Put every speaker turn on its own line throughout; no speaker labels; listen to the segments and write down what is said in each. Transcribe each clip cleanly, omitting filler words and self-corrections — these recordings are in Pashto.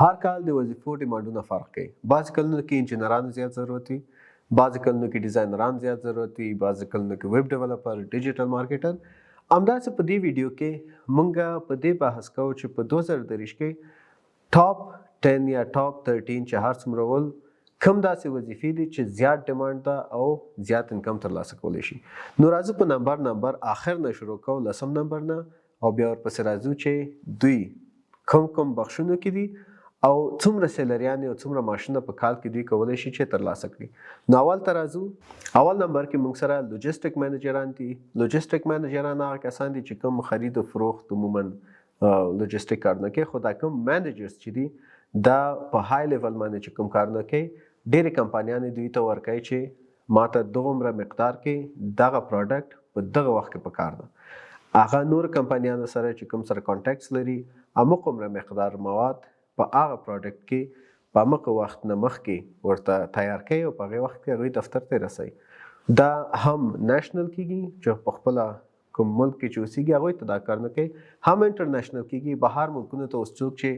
هر کال د وظیفو ډیمانډونه فرق کوي. بعضې کلونو کې انجینرانو زیات ضرورت وي، بعضې کلونو کې ډیزاینران زیات ضرورت وي، بعضې کلونو کې ویب ډیولپر، ډیجیټل مارکیټر. همداسې په دې ویډیو کې مونږ په دې بحث کوو چې په 2023 کې ټاپ 10 یا ټاپ 13 چې هر څومره ول کوم داسې وظیفې دي چې زیات ډیمانډ ده او زیات انکم ترلاسه کولی شي. نو راځو په نمبر آخر نه شروع کوو، 10 نمبر نه، او بیا ورپسې راځو چې دوی کوم بخشونو کې دي او څومره سیلریانې او څومره معاشونه په کال کې دوی کولی شي چې ترلاسه کړي. نو اول ته راځو. اول نمبر کې موږ سره لوجیسټک منیجران دي. لوجیسټک منیجران هغه کسان دي چې کوم خرید او فروخت عموما لوجیسټک کارونه کوي، خو دا کوم منیجرز چې دي دا په های لیول باندې چې کوم کارونه کوي، ډېرې کمپانیانې دوی ته ورکوي چې ماته دغومره مقدار کې دغه پروډکټ په دغه وخت کې پکار ده. هغه نور کمپانیانو سره چې کوم سره کانټیکټس لري، همغومره مقدار مواد په هغه پروډکټ کې په همغه وخت نه مخکې ورته تیار کوي او په هغې وخت کې هغوی دفتر ته رسوي. دا هم نیشنل کېږي چې په خپله کوم ملک کې چې اوسېږي هغوی ته دا کار نه کوي، هم انټرنیشنل کېږي. بهر ملکونو ته اوس څوک چې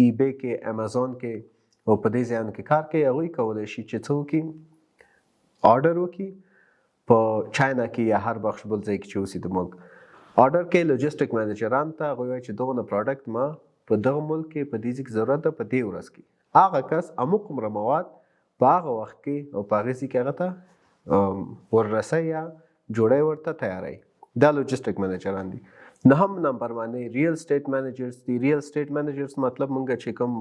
ای بی کې، امازون کې او په دې ځایونو کې کار کوي، هغوی کولی شي چې څه وکړي، آرډر وکړي په چاینا کې یا هر بخش بل ځای کې چې اوسي د ملک. آرډر کوي لوجیسټک منیجران ته، هغوی وایي چې دغونه پروډکټ ما په دغه ملک کې په دې ځای کې ضرورت ده، په دې ورځ کې هغه کس همغومره مواد په هغه وخت کې او په هغې ځای کې هغه ته وررسوي یا جوړی ورته تیاروي. دا لوجیسټک منیجران دي. نهم نمبر باندې ریل اسټیټ منیجرز دي. ریل اسټیټ منیجرز مطلب مونږ چې کوم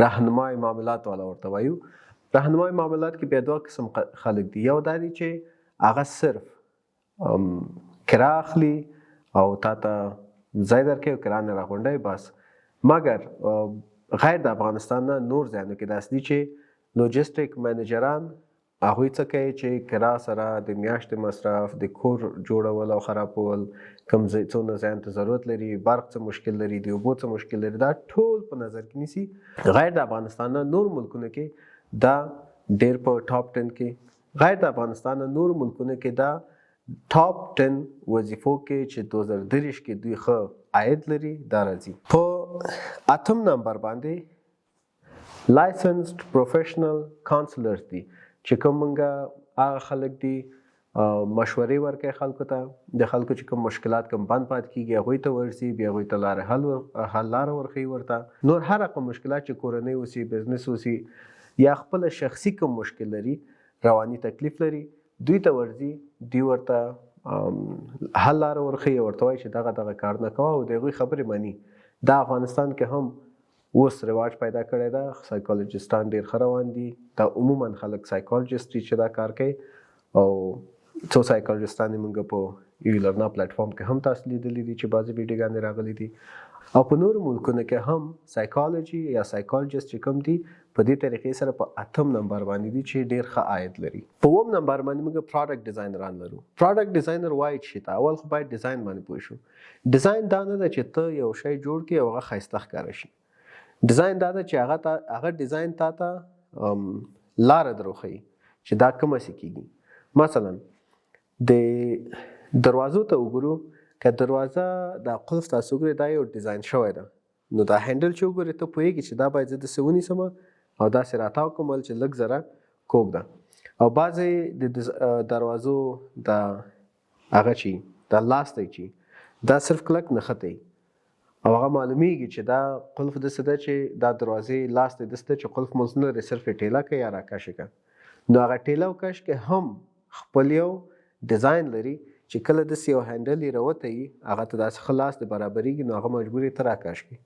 راهنمای معاملات والا ورته وایو. راهنمای معاملات کې بیا دوه قسم خلک دي. یو دا دي چې هغه صرف کرا اخلي او تا ته ځای درکوي او کرا نه راغونډوي بس. مګر غیر د افغانستان نه نور ځایونو کې داسې دي چې لوجیسټک منیجران هغوی څه کوي چې کرا سره د میاشتې مصرف، د کور جوړول او خرابول، کوم څونه ځایونو ته ضرورت لري، برق څه مشکل لري، د اوبو څه مشکل لري، دا ټول په نظر کې نیسي. غیر د افغانستان نه نور ملکونو کې دا ډېر په ټاپ 10 کې، غیر د افغانستان نه نور ملکونو کې دا ټاپ 10 وظیفو کې چې 2023 کې دوی ښه عاید لري دا راځي. په 8 نمبر باندې لایسنسډ پروفیشنل کانسلرز دي چې کوم مونږ هغه خلک دي مشورې ورکوي خلکو ته، د خلکو چې کوم مشکلات کوم بند پاتې کېږي هغوی ته ورځي، بیا هغوی ته حل لاره ورښیي ورته. نور هر هغه مشکلات چې کورنۍ اوسي، بزنس اوسي، یا خپله شخصي کوم مشکل لري، رواني تکلیف لري، دوی ته ورځي، دوی ورته حل لاره ورښیي، ورته وایي چې دغه کارونه کوه او د هغوی خبرې مني. دا افغانستان کې هم اوس رواج پیدا کړی ده. سایکالوجستان ډېر ښه روان دي. دا عموما خلک سایکالوجست دي چې دا کار کوي، او څو سایکالوجستان یې موږ په یولرنا پلیټفارم کې هم تاسو لیدلی دي چې بعضې ویډیوګانې راغلي دي. او په نورو ملکونو کې هم سایکالوجي یا سایکالوجست چې کوم دي په دې طریقې سره په 8 نمبر باندې دي چې ډېر ښه عاید لري. په 9 نمبر باندې موږ پروډکټ ډیزاینران لرو. پروډکټ ډیزاینر وایي چې ته اول خو باید ډیزاین باندې پوه شو. ډیزاین دا نه ده چې ته یو شی جوړ کړې او هغه ښایسته ښکاره شي. ډیزاین دا ده چې هغه ډیزاین تا ته لاره در وښیي چې دا کومسې کېږي. مثلا د دروازو ته وګورو، که دروازه دا قلف تاسو وګورئ دا یو ډیزاین شوی ده، نو دا هینډل چې وګورئ ته پوهېږي چې دا باید زه داسې ونیسم او داسې راتاو کړم چې لږ ذره کوږ ده. او بعضې د دروازو دا هغه چې دا لاستی چې دا صرف کلک نښتی او هغه معلومیږي چې دا قلف داسې ده چې دا دروازې لاستی داسې ده چې قلف مونځ نه لري، صرف یې ټیله کوي یا راکش کوي. نو هغه ټیله او کش کې هم خپل یو ډیزاین لري چې کله داسې یو هینډل یې راوتی هغه ته داسې ښه لاس د برابرېږي، نو هغه مجبور یې ته راکش کړي.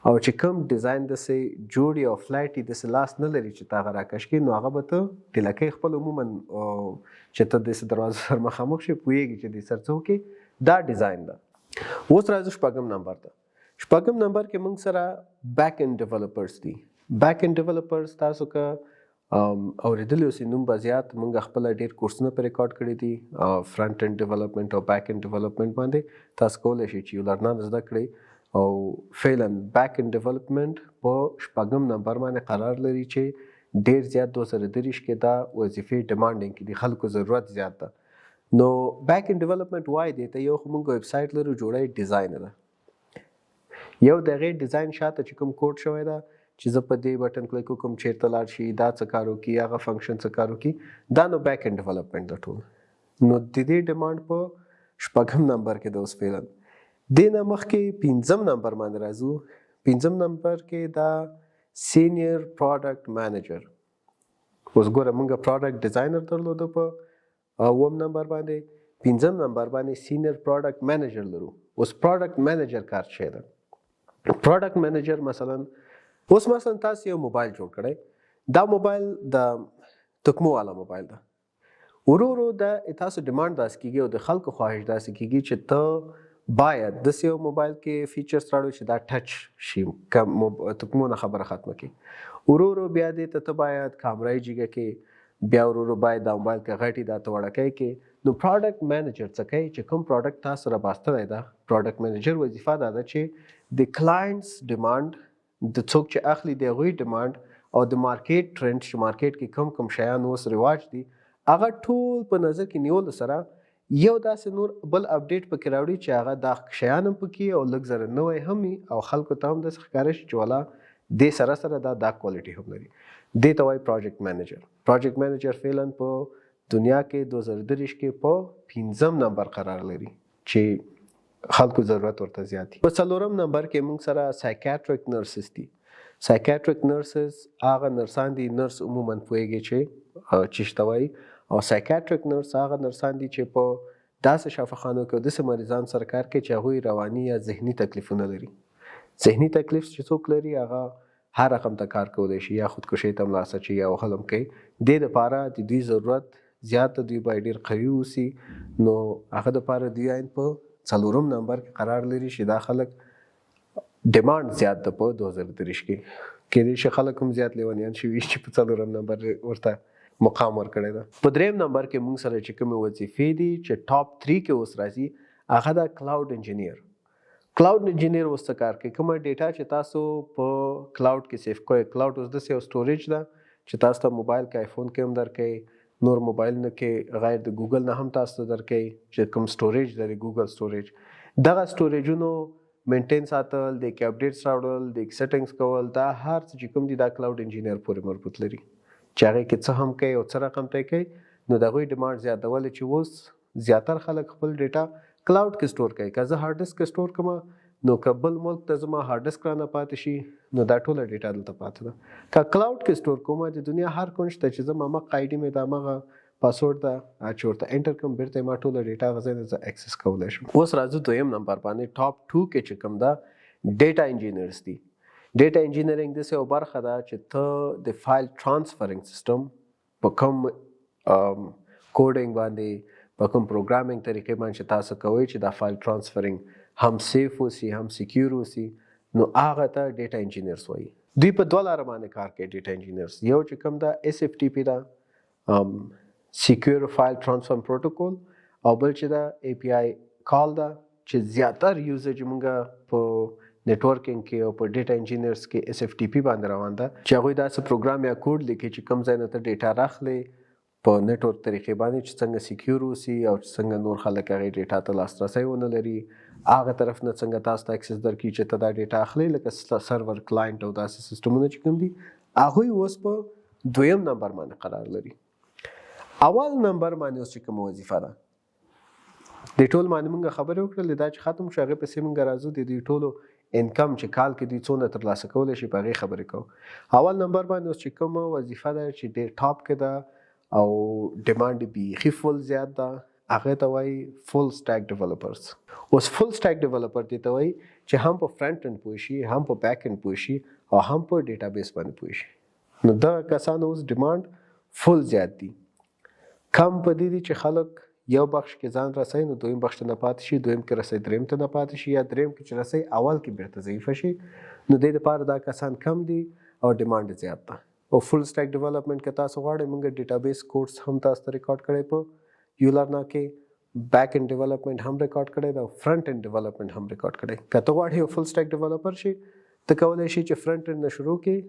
او چې کوم ډیزاین داسې جوړ او فلایټ یې داسې لاس نه لري چې ته هغه راکش کړي، نو هغه به ته ټیله کوي خپل عموما چې ته داسې دروازو سره مخامخ شي پوهېږي چې دې سر څه وکړي. دا ډیزاین ده. اوس راځو 4 نمبر ته. 4 نمبر کې موږ سره بیکینډ ډیولپرز دي. بیکینډ ډیولپرز تاسو که اوریدلی اوسئ نوم به زیات، موږ خپله ډېر کورسونه پرې ریکارډ کړي دي فرنټ اینډ ډیولپمنټ او بیک اینډ ډیولپمنټ باندې. تاسو کولی شئ چې یولرنا نه زده کړئ او فعلا بیک اینډ ډیولپمنټ په 4 نمبر باندې قرار لري چې ډېر زیات 2023 کې دا وظیفې ډیمانډینګ کې دي، خلکو ضرورت زیات ده. نو بیک اینډ ډیولپمنټ وایي دی ته یو خو موږ ویب سایټ لرو جوړی ډیزاین ده. یو د هغې ډیزاین شاته چې کوم کوډ شوی ده چې زه په دې بټن کلیک وکړم چیرته لاړ شي دا څه کار وکړي هغه فنکشن څه کار وکړي دا نو بیک اینډ ډیولپمنټ ده ټول. نو د دې ډیمانډ په 6 نمبر کې ده اوس فعلا. دې نه مخکې 5 نمبر باندې راځو. 5 نمبر کې دا سینیر پروډکټ مینیجر. اوس ګوره موږ پروډکټ ډیزاینر درلوده په 9 نمبر باندې. 5 نمبر باندې سینیر پروډکټ مینیجر لرو. اوس پروډکټ مینیجر کار څه ده؟ پروډکټ مینیجر مثلا تاسو یو موبایل جوړ کړئ. دا موبایل د تکمو والا موبایل ده. ورو د تاسو ډیمانډ داسې کیږي او د خلکو خواهش داسې کیږي چې ته باید داسې یو موبایل کې فیچرز راوړي چې دا ټچ شي تکمو نه خبره ختمه کړي. ورو بیا دې ته باید کامرای جګه کې بیا ورو باید دا موبایل کې غټي دا ته وړکۍ کې. نو پروډکټ مینیجر څه کوي چې کوم پروډکټ تاسو را باستلی ده پروډکټ مینیجر وظیفه دا ده چې د کلاینټس ډیمانډ د څوک چې اخلي د هغوی ډیمانډ او د مارکیټ ټرند چې مارکیټ کې کوم شیان اوس رواج دي هغه ټول په نظر کې نیولو سره یو داسې نور بل اپډیټ پکې راوړي چې هغه دا شیان هم پکې او لږ زره نوی هم وي او خلکو ته هم داسې ښکاره شي چې والا دې سره دا کوالټي هم لري. دې ته وایي پروجیکټ مینیجر. پروجیکټ مینیجر فعلا په دنیا کې 2023 کې په 5 نمبر قرار لري چې خلکو ضرورت ورته زیات دي. په 4 نمبر کې موږ سره سایکیاټریک نرسز دي. سایکیاټریک نرسز هغه نرسان دي نرس عموما پوهیږي چې شته وایي او سایکیاټریک نرس هغه نرسان دي چې په داسې شفاخانو کې داسې مریضان سره کار کوي چې هغوی رواني یا ذهني تکلیفونه لري. ذهني تکلیف چې څوک لري هغه هر رقم ته کار کولی شي یا خودکشي ته ملا سچي یا وهل هم کوي. دې دپاره د دوی ضرورت زیاته دوی باید ډېر قوي اوسي. نو هغه دپاره دوی عین په 4 نمبر کې قرار لري چې دا خلک ډیمانډ زیات ده په 2023 کې. کېدای شي خلک هم زیات لیونیان شوي چې په 4 نمبر ورته مقام ورکړی ده. په 3 نمبر کې موږ سره چې کومې وظیفې دي چې ټاپ 3 کې اوس راځي هغه ده کلاود انجینیر. کلاود انجینیر اوس څه کار کوي؟ کومه ډیټا چې تاسو په کلاود کې سیف کوئ. کلاود اوس داسې یو سټوریج ده چې تاسو ته موبایل کې آیفون کې هم درکوي نور موبایلونو کې غیر د ګوګل نه هم تاسو ته درکوي چې کوم سټوریج لري ګوګل سټوریج. دغه سټوریجونو مینټین ساتل د کې اپډیټس راوړل د سیټینګز کول دا هر څه چې کوم دي دا کلاود انجینیر پورې مربوط لري چې هغې کې څه هم کوي او څه رقم ته کوي. نو د هغوی ډیمانډ زیاتول چې اوس زیاتر خلک خپل ډیټا کلاود کې سټور کوي. که زه هارډ ډسک کې سټور کړم نو که بل ملک ته زما هارډ ډسک رانه پاتې شي نو دا ټوله ډیټا دلته پاتې ده. که کلاود کې سټور کوم د دنیا هر کونج ته چې زما مغه آی ډي مې دا مغه پاسورډ ده چې ورته انټر کوم بیرته ما ټوله ډیټا غځای نه زه اکسس کولی شم. اوس راځو 2 نمبر باندې ټاپ 2 کې چې کوم ده ډیټا انجینرز دي. ډیټا انجینرینګ داسې یو برخه ده چې ته د فایل ټرانسفرینګ سیستم په کوم کوډینګ باندې په کوم پروګرامینګ طریقې باندې چې تاسو کوئ چې دا فایل ټرانسفرینګ هم سیف اوسي هم سیکیور اوسي نو هغه ته ډیټا انجینرز وایي. دوی په 2 لاره باندې کار کوي ډیټا انجینرز. یو چې کوم ده SFTP ده سیکیور فایل ټرانسفر پروتوکول او بل چې ده API کال ده چې زیاتر یوزیج موږ په نیټورکینګ کې او په ډیټا انجینرز کې SFTP باندې روان ده چې هغوی داسې پروګرام یا کوډ لیکي چې کوم ځای نه ته ډیټا راخلي په نیټورک طریقې باندې چې څنګه سیکیور اوسي او چې څنګه نور خلک هغې ډیټا ته لاسرسی ونه لري. هغه طرف نه څنګه تاسو ته اکسس درکړي چې ته دا ډیټا اخلي لکه سرور کلاینټ او داسې سیستمونه چې کوم دي هغوی اوس په 2 نمبر باندې قرار لري. اول نمبر باندې اوس چې کومه وظیفه ده د ټول باندې موږ خبرې وکړلې دا چې ختم شو هغې پسې موږ راځو د دوی ټولو انکم چې کال کې دوی څونه ترلاسه کولی شي په هغې خبرې کوو. اول نمبر باندې اوس چې کومه وظیفه ده چې ډېر ټاپ کې ده او ډیمانډ بیخي فل زیات ده هغه ته وایي فل سټیک ډیولپرز. اوس فل سټیک ډیولپر دې ته وایي چې هم په فرنٹ اینډ پوه شي هم په بیک اینډ پوه شي او هم په ډیټا بیس باندې پوه شي. نو دغه کسانو اوس ډیمانډ فل زیات دي. کم په دې دي چې خلک یو بخش کې ځان رسوي نو دویم بخش ته نه پاتې شي دویم کې رسوي دریم ته نه پاتې شي یا دریم کې چې رسوي اول کې بیرته ضعیفه شي. نو دې دپاره دا کسان کم دي او ډیمانډ زیات ده. او فل سټیک ډیولپمنټ کې تاسو غواړئ موږ ډیټابیس کورس هم تاسو ته ریکارډ کړی په یولرنا کې بیک اینډ ډیولپمنټ هم ریکارډ کړی ده او فرنٹ اینډ ډیولپمنټ هم ریکارډ کړی. که ته غواړې یو فل سټیک ډیولپر شي ته کولی شي چې فرنٹ اینډ نه شروع کړې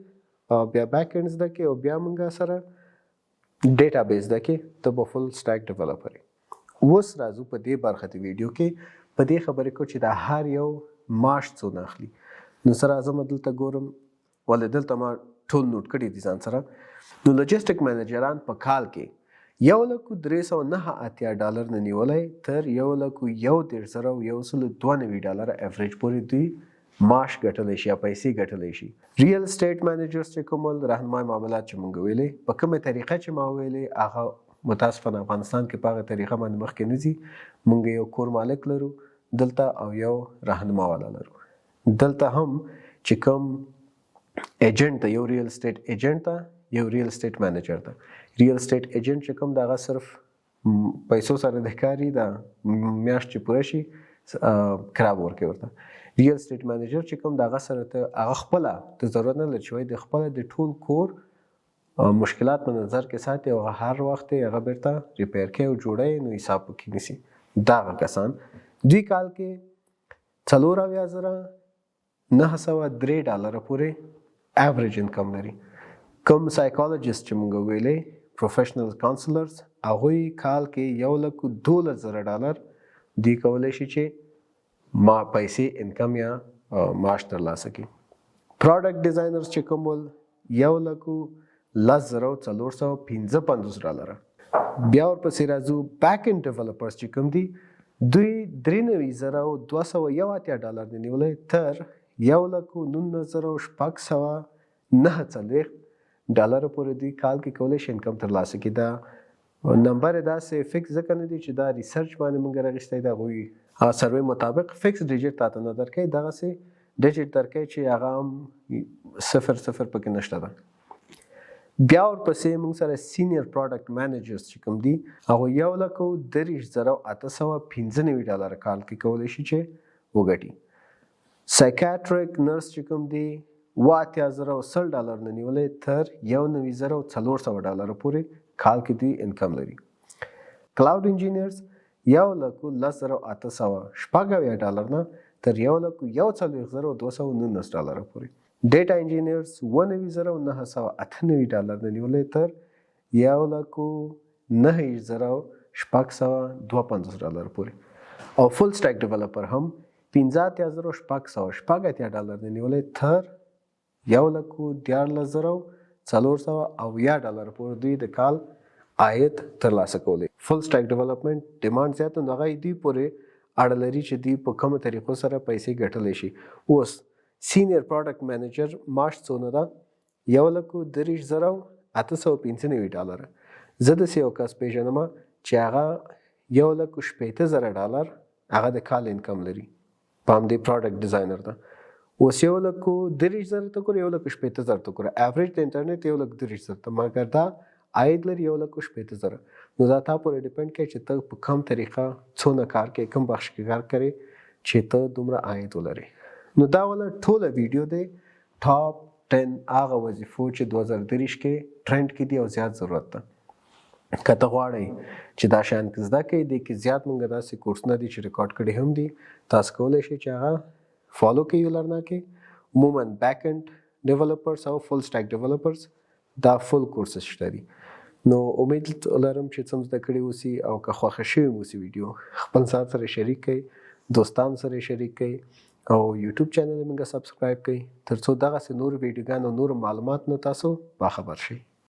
او بیا بیک اینډ زده کړې او بیا موږ سره ډیټابیس زده کړې ته به فل سټیک ډیولپر یې. اوس راځو په دې برخه د ویډیو کې په دې خبرې کوو چې دا هر یو معاش څونه اخلي. نو سره زه دلته ګورم ولې دلته ما ټول نوٹ کړي دي ځان سره. نو لوجسټک مینیجران په کال کې $1,389 نه نیولای تر $1,192 ایوریج پورې دوی معاش ګټلی شي یا پیسې ګټلی شي. ریل اسټیټ مینیجرز چې کوم رهنمای معاملات چې مونږ ویلې په کومه طریقه چې ما ویلې هغه متاسفانه افغانستان کې په هغه طریقه باندې مخکې نه ځي. مونږ یو کور مالک لرو دلته او یو رهنما والا لرو. دلته هم چې کوم ایجنټ ته یو ریل اسټیټ ایجنټ ته یو ریل اسټیټ مینیجر ته. ریل اسټیټ ایجنټ چې کوم دغه صرف پیسو سره د کاري د میاشت چې پوره شي کرا ورکوي ورته. ریل اسټیټ مینیجر چې کوم دغه سره ته هغه خپله د ضرورت نه لري چې وایي د خپله د ټول کور مشکلات په نظر کې ساتي او هر وخت یې هغه بیرته ریپیر کوي او جوړوي نو حساب پکې نیسي. دغه کسان دوی کال کې $4,903 پورې ایوریج انکم لري. کوم سایکالوجیست چې مونږ ویلې پروفیشنل کاونسلرز هغوی کال کې $1,12,000 دوی کولی شي چې ما پیسې انکم یا معاش ترلاسه کړي. پروډکټ ډیزاینرز چې کوم ول $10,455. بیا ورپسې راځو بیکینډ ډیولپرز چې کوم دي دوی $93,281 نه نیولی تر $1,19,649 پورې دوی کال کې کولی شي انکم ترلاسه کړي. دا نمبر یې داسې فکس ځکه نه دی چې دا ریسرچ باندې موږ راغیستی د هغوی سروې مطابق فکس ډیجټ تاته نه درکوي دغسې ډیجټ درکوي چې هغه هم 0 پکې نشته ده. بیا ورپسې موږ سره سینیر پروډکټ مینیجرز چې کوم دي هغوی $1,33,895 کال کې کولی شي چې وګټي. سایکیاټریک نرس چې کوم دی $8,010 نه نیولی تر $19,400 پورې کال کې دوی انکم لري. کلاود انجینیرز $1,10,896 نه تر $1,41,219 پورې. ډیټا انجینیرز $9,998 نه نیولی تر $9,652 پورې. او فل سټیک ډیولپر هم $15,680 نه نیولی تر $14,480 پورې دوی د کال عاید ترلاسه کولی. فل سټیک ډیولپمنټ ډیمانډ زیات نو هغه دوی پورې اړه لري چې دوی په کومو طریقو سره پیسې ګټلی شي. اوس سینیر پروډکټ مینیجر معاش څونه ده $1,30,895. زه داسې یو کس پیژنم چې هغه $1,60,000 هغه د کال انکم لري په همدې پروډکټ ډیزاینر ده. اوس $1,30,000 ته ګوره $1,60,000 ته ګوره ایوریج د انټرنیټ $1,30,000 ته مګر دا عاید لري $1,60,000. نو دا تا پورې ډیپینډ کوي چې ته په کوم طریقه څونه کار کوې کوم بخش کې کار کوې چې ته دومره عاید ولرې. نو دا ولا ټوله ویډیو دی ټاپ 10 هغه وظیفو چې 2023 کې ټرند کې دي او زیات ضرورت ده. که ته غواړئ چې دا شیان زده کړئ دې کې زیات مونږ داسې کورسونه دي چې ریکارډ کړي هم دي تاسو کولی شئ چې هغه فالو کړئ یولرنا کې. عموما بیکینډ ډیولپرز او فل سټیک ډیولپرز دا فل کورسز شته دي. نو امید لرم چې څه زده کړي اوسي او که خوښه شوي مو اوسي ویډیو خپل سات سره شریک کړئ دوستان سره شریک کړئ او یوټیوب چینل موږ سبسکرایب کړئ ترڅو دغسې نور ویډیوګان او نور معلومات نو تاسو باخبر شئ.